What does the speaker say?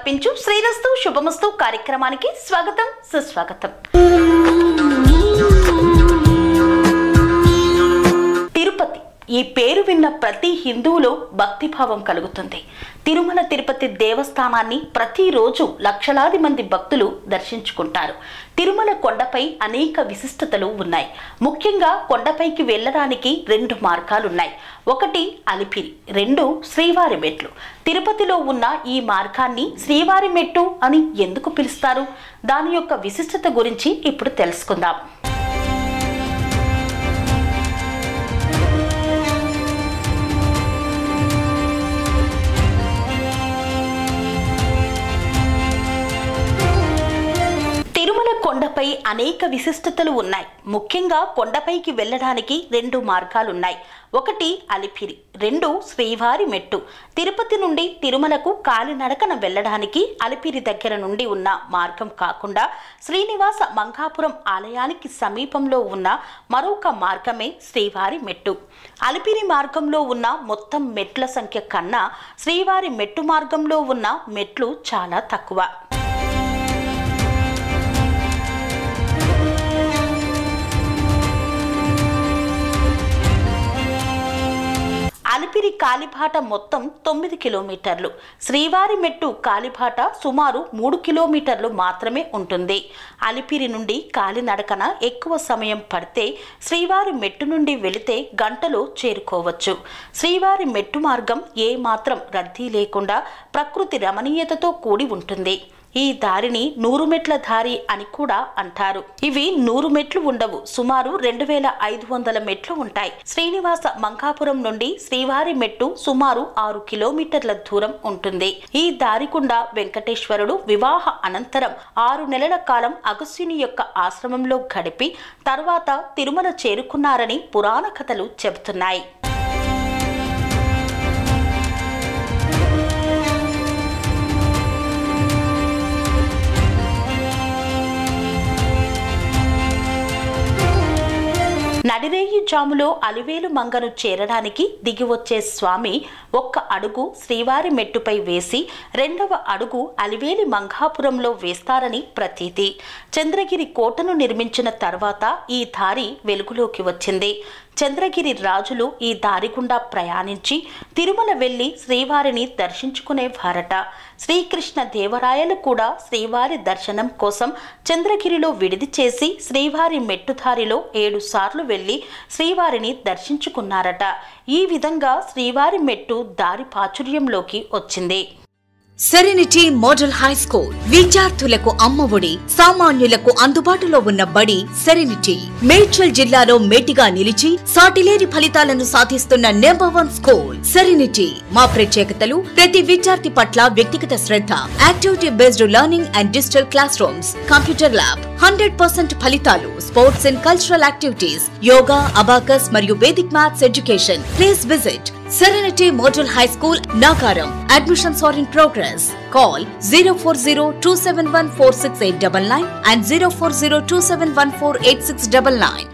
సమర్పించు శ్రీరస్తు శుభమస్తు కార్యక్రమానికి స్వాగతం సుస్వాగతం. తిరుపతి ఈ పేరు విన్న ప్రతి హిందువులో భక్తిభావం కలుగుతుంది. తిరుమల తిరుపతి దేవస్థానాన్ని ప్రతిరోజు లక్షలాది మంది భక్తులు దర్శించుకుంటారు. తిరుమల కొండపై అనేక విశిష్టతలు ఉన్నాయి. ముఖ్యంగా కొండపైకి వెళ్ళడానికి 2 మార్గాలున్నాయి. ఒకటి అలిపిరి, 2 శ్రీవారి మెట్లు. తిరుపతిలో ఉన్న ఈ మార్గాన్ని శ్రీవారి మెట్టు అని ఎందుకు పిలుస్తారు? దాని యొక్క విశిష్టత గురించి ఇప్పుడు తెలుసుకుందాం. కొండపై అనేక విశిష్టతలు ఉన్నాయి. ముఖ్యంగా కొండపైకి వెళ్ళడానికి 2 మార్గాలున్నాయి. ఒకటి అలిపిరి, 2 శ్రీవారి మెట్టు. తిరుపతి నుండి తిరుమలకు కాలినడకన వెళ్ళడానికి అలిపిరి దగ్గర నుండి ఉన్న మార్గం కాకుండా శ్రీనివాస మంగాపురం ఆలయానికి సమీపంలో ఉన్న మరొక మార్గమే శ్రీవారి మెట్టు. అలిపిరి మార్గంలో ఉన్న మొత్తం మెట్ల సంఖ్య కన్నా శ్రీవారి మెట్టు మార్గంలో ఉన్న మెట్లు చాలా తక్కువ. అలిపిరి కాలిబాట మొత్తం 9 కిలోమీటర్లు. శ్రీవారి మెట్టు కాలిబాట సుమారు 3 కిలోమీటర్లు మాత్రమే ఉంటుంది. అలిపిరి నుండి కాలినడకన ఎక్కువ సమయం పడితే శ్రీవారి మెట్టు నుండి వెళితే గంటలో చేరుకోవచ్చు. శ్రీవారి మెట్టు మార్గం ఏ మాత్రం రద్దీ లేకుండా ప్రకృతి రమణీయతతో కూడి ఉంటుంది. ఈ దారిని 100 మెట్ల దారి అని కూడా అంటారు. ఇవి 100 మెట్లు ఉండవు, సుమారు 2500 మెట్లు ఉంటాయి. శ్రీనివాస మంగాపురం నుండి శ్రీవారి మెట్టు సుమారు 6 కిలోమీటర్ల దూరం ఉంటుంది. ఈ దారి గుండా వెంకటేశ్వరుడు వివాహ అనంతరం 6 నెలల కాలం అగస్త్యుని యొక్క ఆశ్రమంలో గడిపి తర్వాత తిరుమల చేరుకున్నారని పురాణ కథలు చెబుతున్నాయి. నడిరేయి జాములో అలివేలు మంగను చేరడానికి దిగివచ్చే స్వామి 1 అడుగు శ్రీవారి మెట్టుపై వేసి 2వ అడుగు అలివేలి మంగాపురంలో వేస్తారని ప్రతీతి. చంద్రగిరి కోటను నిర్మించిన తర్వాత ఈ దారి వెలుగులోకి వచ్చింది. చంద్రగిరి రాజులు ఈ దారి గుండా ప్రయాణించి తిరుమల వెళ్లి శ్రీవారిని దర్శించుకునేవారట. శ్రీకృష్ణ దేవరాయలు కూడా శ్రీవారి దర్శనం కోసం చంద్రగిరిలో విడిది చేసి శ్రీవారి మెట్టుదారిలో 7 సార్లు వెళ్లి శ్రీవారిని దర్శించుకున్నారట. ఈ విధంగా శ్రీవారి మెట్టు దారి ప్రాచుర్యంలోకి వచ్చింది. సెరెనిటీ మోడల్ హై స్కూల్ విద్యార్థులకు అమ్మఒడి, సామాన్యులకు అందుబాటులో ఉన్న బడి సెరెనిటీ. మేడ్చల్ జిల్లాలో మేటిగా నిలిచి సాటిలేని ఫలితాలను సాధిస్తున్న నెంబర్ 1 స్కూల్ సెరెనిటీ. మా ప్రత్యేకతలు ప్రతి విద్యార్థి పట్ల వ్యక్తిగత శ్రద్ధ, activity based learning and digital classrooms, computer lab, 100% ఫలితాలు, sports and cultural activities, yoga, abacus మరియు Vedic maths education. Please visit Serenity Model High School, Nagaram. Admissions are in progress. Call 040-271-46899 and 040-271-48699.